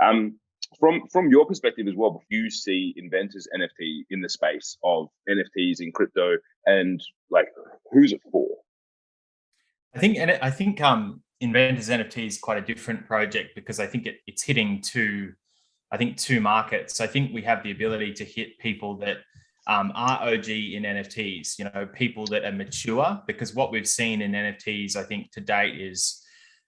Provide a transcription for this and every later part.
From your perspective as well, you see Inventors NFT in the space of NFTs in crypto, and like, who's it for? I think Inventors NFT is quite a different project because I think it's hitting two markets. I think we have the ability to hit people that are OG in NFTs, people that are mature, because what we've seen in NFTs, I think to date, is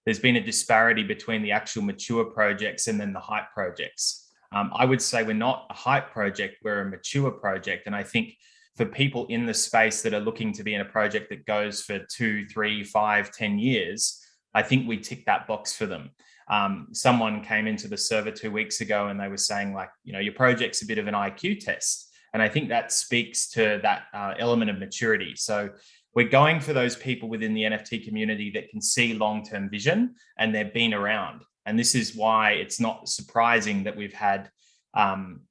there's been a disparity between the actual mature projects and then the hype projects. I would say we're not a hype project, we're a mature project. And I think for people in the space that are looking to be in a project that goes for 2, 3, 5, 10 years, I think we tick that box for them. Someone came into the server 2 weeks ago and they were saying, like, your project's a bit of an IQ test. And I think that speaks to that element of maturity. So we're going for those people within the NFT community that can see long-term vision and they've been around. And this is why it's not surprising that we've had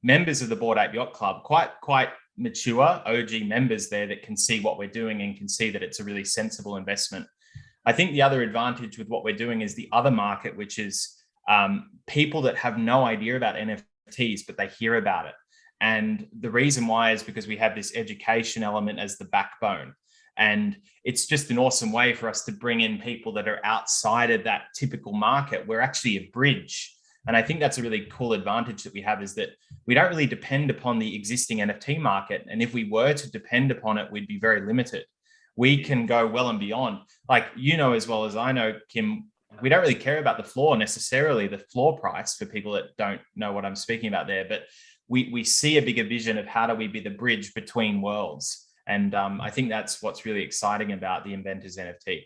members of the Bored Ape Yacht Club, quite mature OG members there that can see what we're doing and can see that it's a really sensible investment. I think the other advantage with what we're doing is the other market, which is people that have no idea about NFTs, but they hear about it. And the reason why is because we have this education element as the backbone. And it's just an awesome way for us to bring in people that are outside of that typical market. We're actually a bridge. And I think that's a really cool advantage that we have, is that we don't really depend upon the existing NFT market. And if we were to depend upon it, we'd be very limited. We can go well and beyond. Like, as well as I know, Kim, we don't really care about the floor necessarily, the floor price, for people that don't know what I'm speaking about there. But we see a bigger vision of how do we be the bridge between worlds. And I think that's what's really exciting about the Inventors NFT.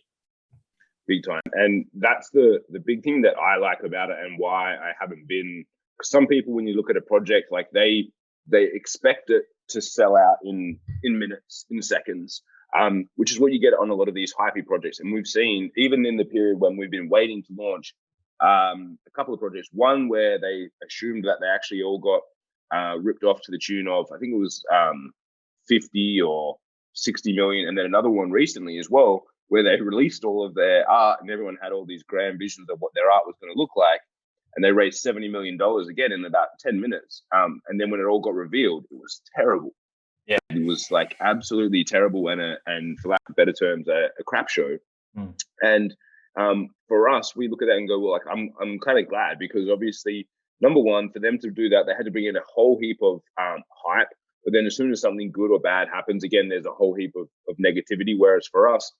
Big time. And that's the big thing that I like about it, and why I haven't been. Some people, when you look at a project, like they expect it to sell out in minutes, in seconds, which is what you get on a lot of these hypey projects. And we've seen, even in the period when we've been waiting to launch, a couple of projects. One where they assumed that they actually all got ripped off to the tune of, I think it was 50 or 60 million. And then another one recently as well, where they released all of their art and everyone had all these grand visions of what their art was going to look like. And they raised $70 million again in about 10 minutes. And then when it all got revealed, it was terrible. Yeah, it was like absolutely terrible, and for lack of better terms, a crap show. And for us, we look at that and go, well, like, I'm kind of glad, because obviously, number one, for them to do that, they had to bring in a whole heap of hype. But then as soon as something good or bad happens, again, there's a whole heap of negativity. Whereas for us,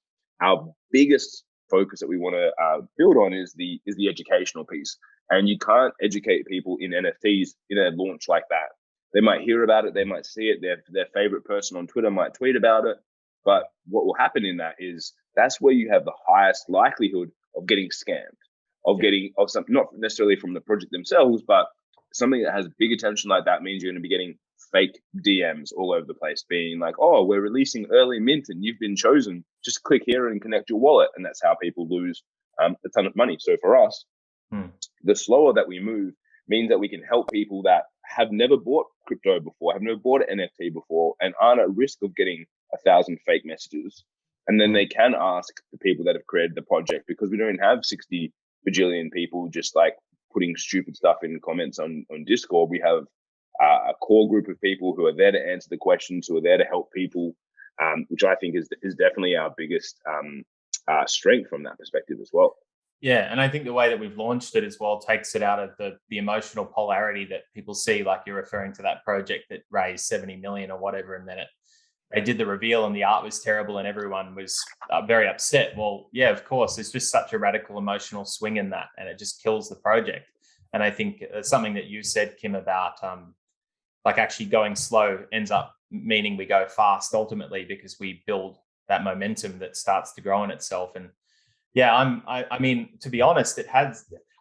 our biggest focus that we want to build on is the educational piece. And you can't educate people in NFTs in a launch like that. They might hear about it, they might see it, their favorite person on Twitter might tweet about it. But what will happen in that is that's where you have the highest likelihood of getting scammed, of something, not necessarily from the project themselves, but something that has big attention like that means you're going to be getting fake DMs all over the place, being like, oh, we're releasing early mint and you've been chosen. Just click here and connect your wallet. And that's how people lose a ton of money. So for us, the slower that we move means that we can help people that have never bought crypto before, have never bought an NFT before, and aren't at risk of getting 1,000 fake messages. And then they can ask the people that have created the project, because we don't have 60 bajillion people just like putting stupid stuff in comments on Discord. We have a core group of people who are there to answer the questions, who are there to help people, which I think is definitely our biggest strength from that perspective as well. Yeah, and I think the way that we've launched it as well takes it out of the emotional polarity that people see, like you're referring to that project that raised 70 million or whatever, and then they did the reveal and the art was terrible and everyone was very upset. Well, yeah, of course, there's just such a radical emotional swing in that, and it just kills the project. And I think it's something that you said, Kim, about like actually going slow ends up meaning we go fast ultimately, because we build that momentum that starts to grow in itself. And yeah, I mean, to be honest,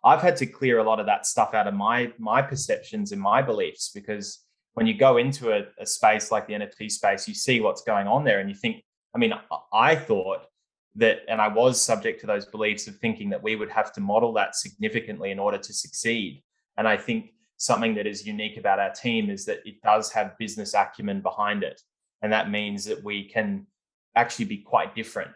I've had to clear a lot of that stuff out of my perceptions and my beliefs, because when you go into a space like the NFT space, you see what's going on there and you think, I mean, I thought that, and I was subject to those beliefs of thinking that we would have to model that significantly in order to succeed. And I think something that is unique about our team is that it does have business acumen behind it. And that means that we can actually be quite different.